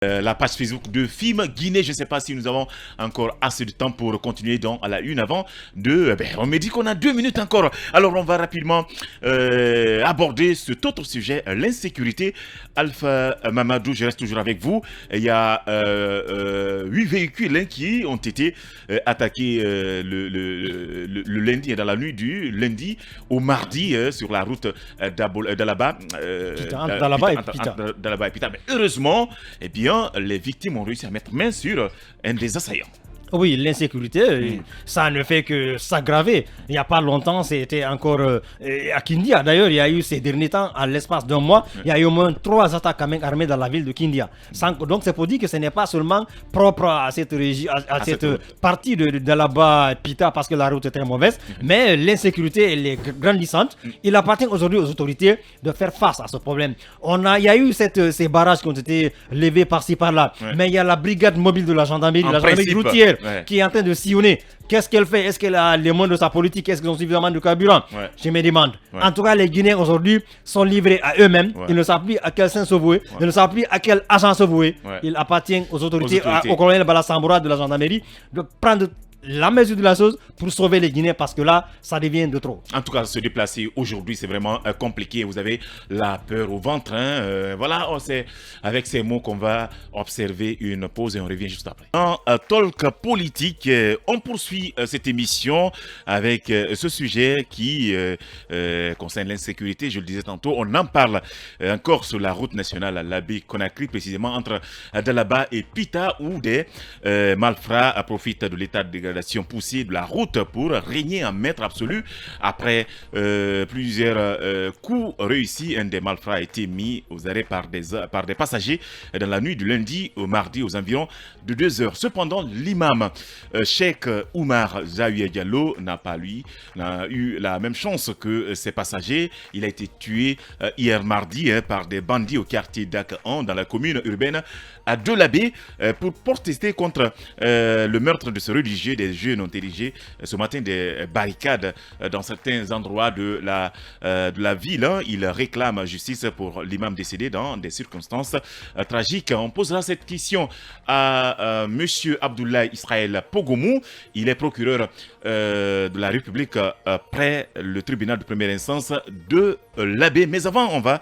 La page Facebook de FIM Guinée. Je ne sais pas si nous avons encore assez de temps pour continuer à la une avant de... on me dit qu'on a 2 minutes encore. Alors on va rapidement aborder cet autre sujet, l'insécurité. Alpha Mamadou, je reste toujours avec vous. Il y a 8 véhicules qui ont été attaqués le lundi, dans la nuit du lundi au mardi sur la route d'Alaba. D'Alaba et Pita. Mais heureusement, eh bien, les victimes ont réussi à mettre main sur un des assaillants. Oui, l'insécurité, ça ne fait que s'aggraver. Il n'y a pas longtemps, c'était encore à Kindia. D'ailleurs, il y a eu ces derniers temps, à l'espace d'un mois, il y a eu au moins 3 attaques armées dans la ville de Kindia. Donc, c'est pour dire que ce n'est pas seulement propre à cette région, à cette partie de là-bas, Pita, parce que la route est très mauvaise, mais l'insécurité, elle est grandissante. Il appartient aujourd'hui aux autorités de faire face à ce problème. Il y a eu ces barrages qui ont été levés par-ci, par-là, mais il y a la brigade mobile de la gendarmerie routière, qui est en train de sillonner. Qu'est-ce qu'elle fait? Est-ce qu'elle a les moyens de sa politique? Est-ce qu'ils ont suffisamment de carburant? Je me demande. En tout cas, les Guinéens aujourd'hui sont livrés à eux-mêmes. Ils ne savent plus à quel sein se vouer. Ils ne savent plus à quel agent se vouer. Il appartient aux autorités, au colonel Balassamboura de la gendarmerie, de prendre la mesure de la chose pour sauver les Guinéens, parce que là, ça devient de trop. En tout cas, se déplacer aujourd'hui, c'est vraiment compliqué. Vous avez la peur au ventre. Voilà, c'est avec ces mots qu'on va observer une pause et on revient juste après. En talk politique, on poursuit cette émission avec ce sujet qui concerne l'insécurité. Je le disais tantôt, on en parle encore sur la route nationale à Labé-Conakry, précisément entre Dalaba et Pita, où des malfrats profitent de l'état de poussée de la route pour régner en maître absolu. Après plusieurs coups réussis, un des malfrats a été mis aux arrêts par des passagers dans la nuit du lundi au mardi aux environs de 2 heures. Cependant, l'imam Cheikh Oumar Zaouia Diallo n'a eu la même chance que ses passagers. Il a été tué hier mardi par des bandits au quartier d'Akan, dans la commune urbaine à Delabé, pour protester contre le meurtre de ce religieux. Des jeunes ont érigé ce matin des barricades dans certains endroits de la ville. Ils réclament justice pour l'imam décédé dans des circonstances tragiques. On posera cette question à monsieur Abdoulaye Israël Pogomou. Il est procureur de la République près le tribunal de première instance de l'Abbé. Mais avant, on va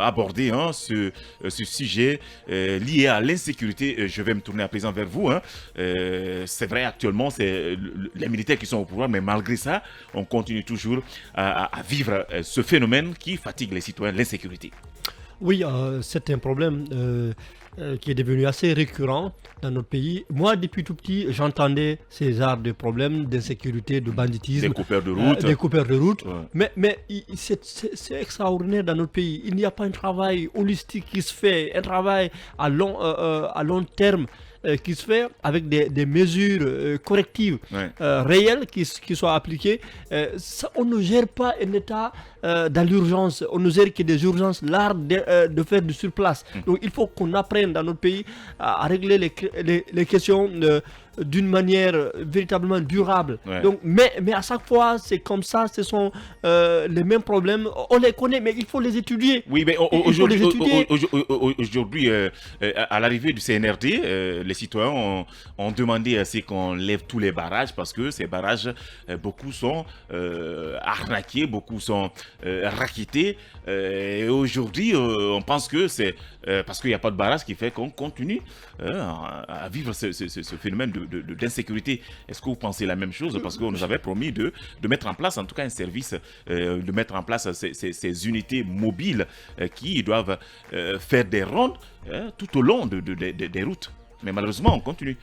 aborder ce sujet lié à l'insécurité. Je vais me tourner à présent vers vous. C'est vrai, actuellement, c'est les militaires qui sont au pouvoir, mais malgré ça, on continue toujours à vivre ce phénomène qui fatigue les citoyens, l'insécurité. Oui, c'est un problème qui est devenu assez récurrent dans notre pays. Moi, depuis tout petit, j'entendais ces genres de problèmes d'insécurité, de banditisme. Des coupeurs de route. Des coupeurs de route. Ouais. Mais c'est extraordinaire dans notre pays. Il n'y a pas un travail holistique qui se fait, un travail à long terme qui se fait avec des mesures correctives réelles qui soient appliquées. On ne gère pas un État dans l'urgence, on ne gère que des urgences, l'art de faire du surplace. Donc il faut qu'on apprenne dans notre pays à régler les questions d'une manière véritablement durable. Donc, mais à chaque fois, c'est comme ça, ce sont les mêmes problèmes. On les connaît, mais il faut les étudier. Oui, mais aujourd'hui, à l'arrivée du CNRD, les citoyens ont demandé à ce qu'on lève tous les barrages, parce que ces barrages, beaucoup sont arnaqués, beaucoup sont raquettés. Et aujourd'hui, on pense que c'est parce qu'il n'y a pas de barrage qui fait qu'on continue à vivre ce phénomène d'insécurité. Est-ce que vous pensez la même chose? Parce qu'on nous avait promis de mettre en place, en tout cas, un service, de mettre en place ces unités mobiles qui doivent faire des rondes tout au long des routes. Mais malheureusement, on continue.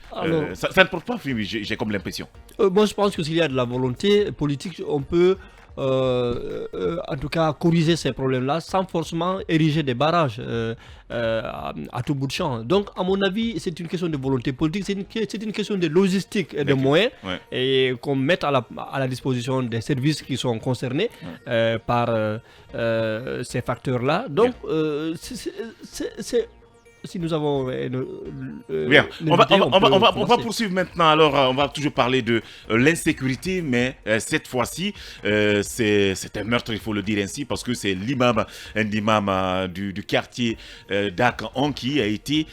Ça ne porte pas fruit, j'ai comme l'impression. Moi, je pense que s'il y a de la volonté politique, on peut en tout cas corriger ces problèmes-là sans forcément ériger des barrages à tout bout de champ. Donc, à mon avis, c'est une question de volonté politique, c'est une question de logistique et de moyens et qu'on mette à la disposition des services qui sont concernés par ces facteurs-là. Donc, si nous avons Bien, on va commencer. poursuivre maintenant. Alors, on va toujours parler de l'insécurité, mais cette fois-ci, c'est un meurtre, il faut le dire ainsi, parce que c'est un imam du quartier d'Akan qui a été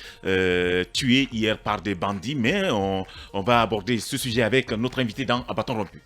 tué hier par des bandits. Mais on va aborder ce sujet avec notre invité dans À bâton rompu.